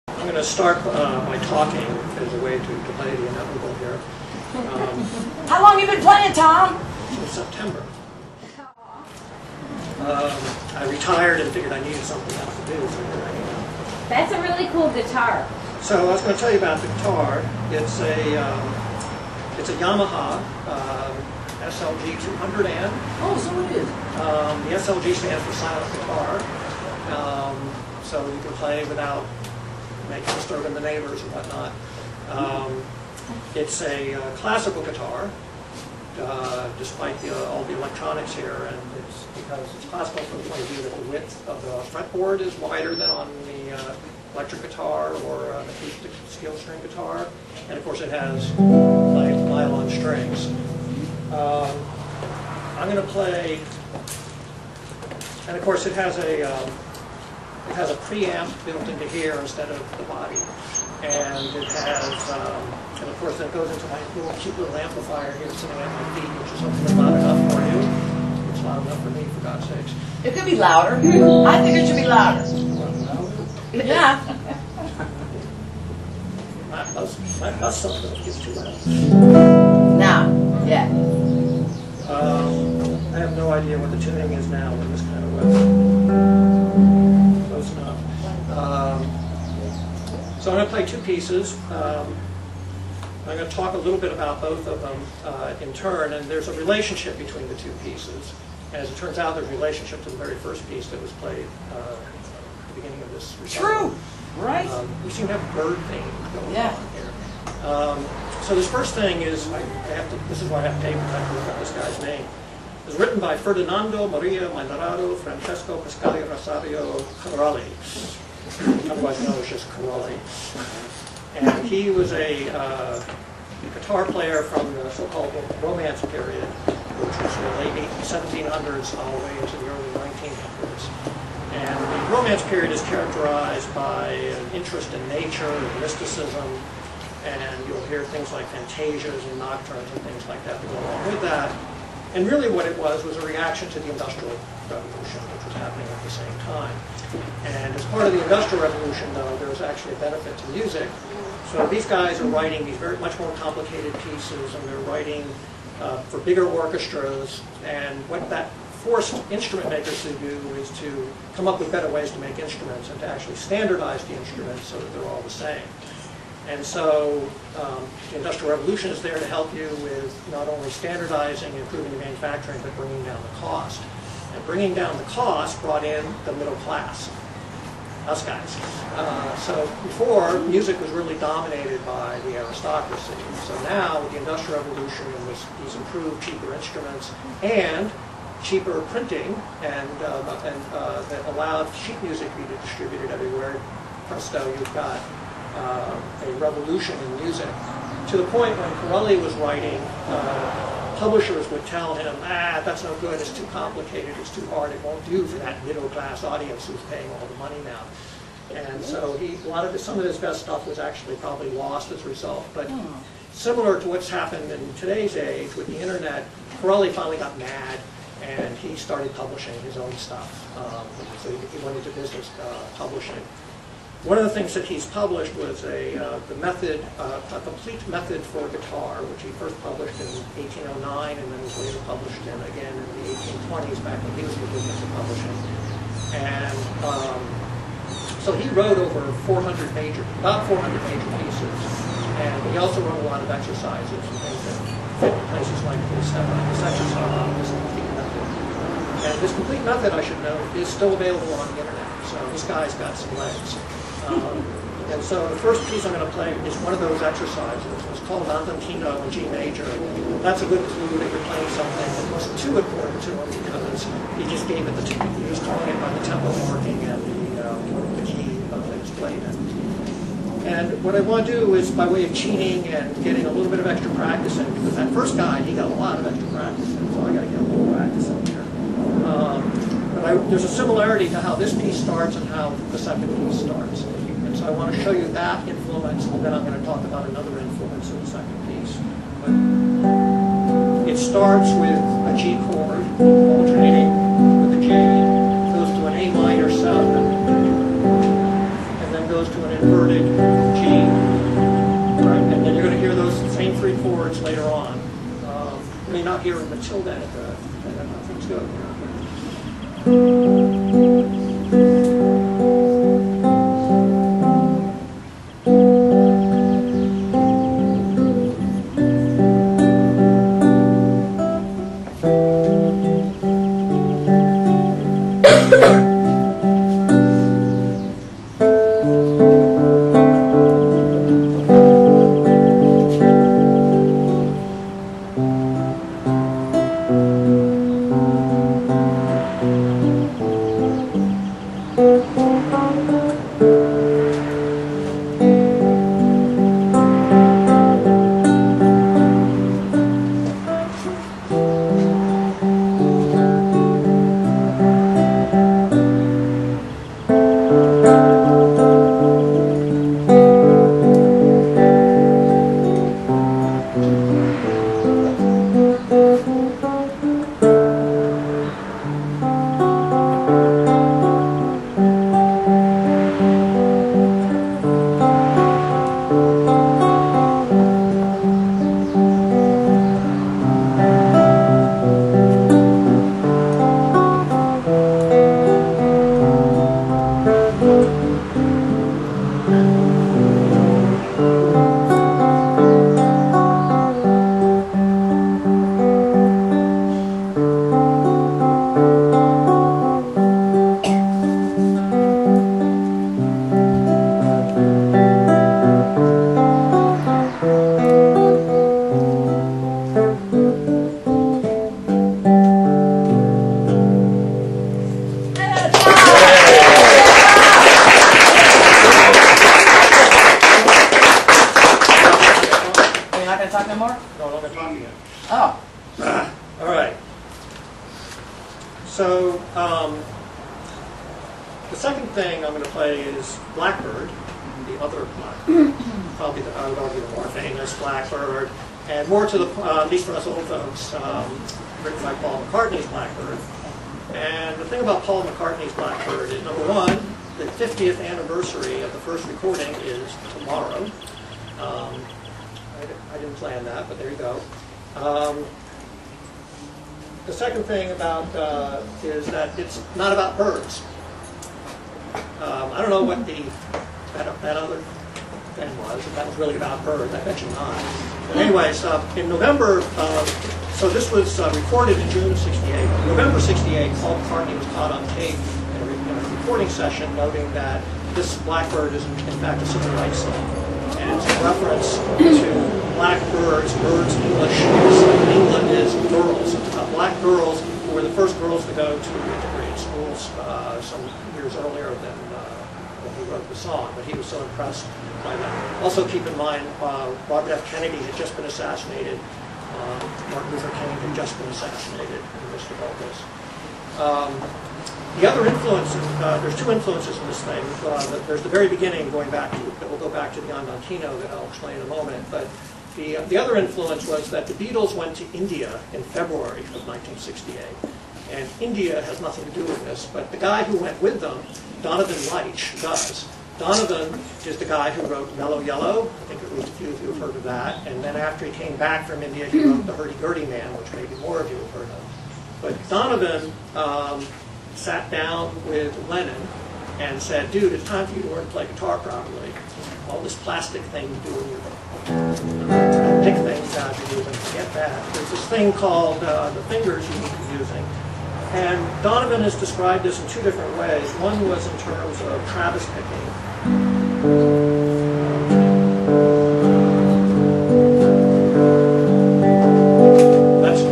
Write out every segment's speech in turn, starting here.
I'm going to start by talking as a way to delay the inevitable here. How long you been playing, Tom? Since September. I retired and figured I needed something else to do, so here I am. That's a really cool guitar. So I was going to tell you about the guitar. It's a Yamaha SLG 200N. Oh, so it is. The SLG stands for silent guitar, so you can play without disturbing the neighbors and whatnot. It's a classical guitar, despite all the electronics here, and it's because it's classical from the point of view that the width of the fretboard is wider than on the electric guitar or an acoustic steel string guitar, and of course it has nylon strings. I'm going to play, and of course it has a preamp built into here instead of the body, and it has, and of course that goes into my cute little amplifier here sitting at my feet, which is hopefully loud enough for you. It's loud enough for me, for God's sakes. It could be louder. I think it should be louder. Yeah. Not something that gets too loud. Now, yeah. I have no idea what the tuning is now in this kind of way. Close enough. So I'm going to play two pieces. I'm going to talk a little bit about both of them in turn, and there's a relationship between the two pieces. As it turns out, there's a relationship to the very first piece that was played at the beginning of this recital. True. Right. We seem to have a bird theme going Yeah. on here. So this first thing is, this is why I have paper, I have to look up this guy's name. It was written by Ferdinando Maria Mainarado Francesco Pasquale Rosario Corrali, otherwise known as just Corrali. And he was a guitar player from the so-called Romance period, which was the late 1700s all the way into the early 1900s. And the Romance period is characterized by an interest in nature and mysticism, and you'll hear things like fantasias and nocturnes and things like that that go along with that. And really what it was a reaction to the Industrial Revolution, which was happening at the same time. And as part of the Industrial Revolution, though, there was actually a benefit to music. So these guys are writing these much more complicated pieces, and they're writing for bigger orchestras, and what that forced instrument makers to do is to come up with better ways to make instruments and to actually standardize the instruments so that they're all the same. And so the Industrial Revolution is there to help you with not only standardizing and improving the manufacturing, but bringing down the cost. And bringing down the cost brought in the middle class, us guys. So before, music was really dominated by the aristocracy. So now, with the Industrial Revolution and these improved, cheaper instruments and cheaper printing, and that allowed sheet music to be distributed everywhere, presto, you've got a revolution in music. To the point when Corelli was writing, publishers would tell him, that's no good, it's too complicated, it's too hard, it won't do for that middle class audience who's paying all the money now. And so some of his best stuff was actually probably lost as a result. But similar to what's happened in today's age with the internet, Corelli finally got mad and he started publishing his own stuff. So he went into business publishing. One of the things that he's published was a complete method for guitar, which he first published in 1809 and then was later published again in the 1820s, back when he was in the business of publishing. And so he wrote over about 400 major pieces, and he also wrote a lot of exercises and things that fit in places like this exercise, this complete method. And this complete method, I should note, is still available on the internet. So this guy's got some legs. And so the first piece I'm going to play is one of those exercises. It's called Andantino in G major. That's a good clue that you're playing something that wasn't too important to him because he just gave it he was calling it by the tempo marking and the key that it's played in. And what I want to do is, by way of cheating and getting a little bit of extra practice in, because that first guy, he got a lot of extra practice in, so I got to get a little practice in here. But there's a similarity to how this piece starts and how the second piece starts. And so I want to show you that influence, and then I'm going to talk about another influence in the second piece. But it starts with a G chord, alternating with a G, goes to an A minor 7, and then goes to an inverted G, right? And then you're going to hear those same three chords later on. You may not hear them until then at things go. Talk no more? No, I'm not talking yet. Oh. All right. So the second thing I'm going to play is Blackbird, the other Blackbird, probably I would argue the more famous Blackbird, and more to the at least for us old folks, written by Paul McCartney's Blackbird. And the thing about Paul McCartney's Blackbird is, number one, the 50th anniversary of the first recording is tomorrow. I didn't plan that, but there you go. The second thing about is that it's not about birds. I don't know what that other thing was. If that was really about birds, I bet you not. But anyways, in November, so this was recorded in June of '68. In November '68, Paul McCartney was caught on tape in a recording session, noting that this Blackbird is in fact a civil rights song. And it's a reference to black birds. Birds in England is girls. Black girls were the first girls to go to integrated schools some years earlier than when he wrote the song. But he was so impressed by that. Also keep in mind, Robert F. Kennedy had just been assassinated. Martin Luther King had just been assassinated in the midst of all this. The other influences, there's two influences in this thing. There's the very beginning, we'll go back to the Andantino that I'll explain in a moment. But the other influence was that the Beatles went to India in February of 1968. And India has nothing to do with this, but the guy who went with them, Donovan Leitch, does. Donovan is the guy who wrote Mellow Yellow. I think at least a few of you have heard of that. And then after he came back from India, he wrote The Hurdy-Gurdy Man, which maybe more of you have heard of. But Donovan sat down with Lennon and said, dude, it's time for you to learn to play guitar properly. All this plastic thing you do in your pick things out you're using, forget that. There's this thing called the fingers you need to be using. And Donovan has described this in two different ways. One was in terms of Travis picking. That's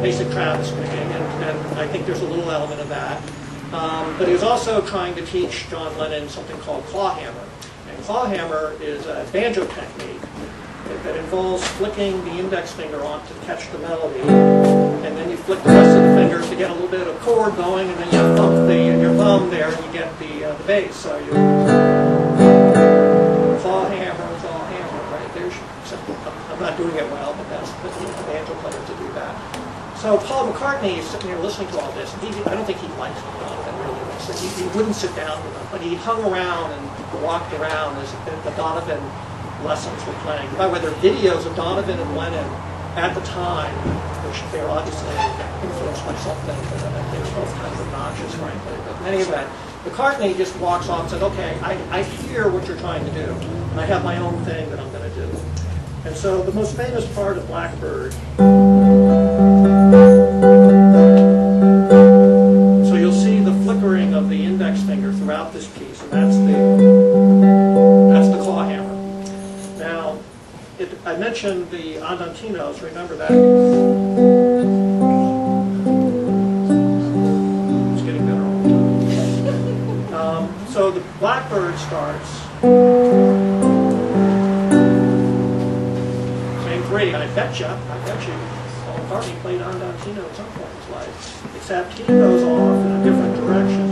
basic Travis picking, and I think there's a little element of that. But he was also trying to teach John Lennon something called clawhammer. And clawhammer is a banjo technique that involves flicking the index finger on to catch the melody, and then you flick the rest of the fingers to get a little bit of chord going, and then you thump your thumb there and you get the bass. So you clawhammer, right? There's, I'm not doing it well, but that's the banjo player to do that. So Paul McCartney is sitting here listening to all this, and I don't think he likes Donovan really. So he wouldn't sit down with them, but he hung around and walked around as the Donovan lessons were playing. By the way, there are videos of Donovan and Lennon at the time, which they were obviously influenced by something, they were both kind of obnoxious, frankly. But in any event, McCartney just walks off and said, okay, I hear what you're trying to do, and I have my own thing that I'm going to do. And so the most famous part of Blackbird, so you'll see the flickering of the index finger throughout this piece, and that's the claw hammer. Now, I mentioned the Andantinos, remember that? It's getting better all the time. So the Blackbird starts, same three, I bet you, Paul McCartney played Andantino at some point in his life, except he goes off in a different direction.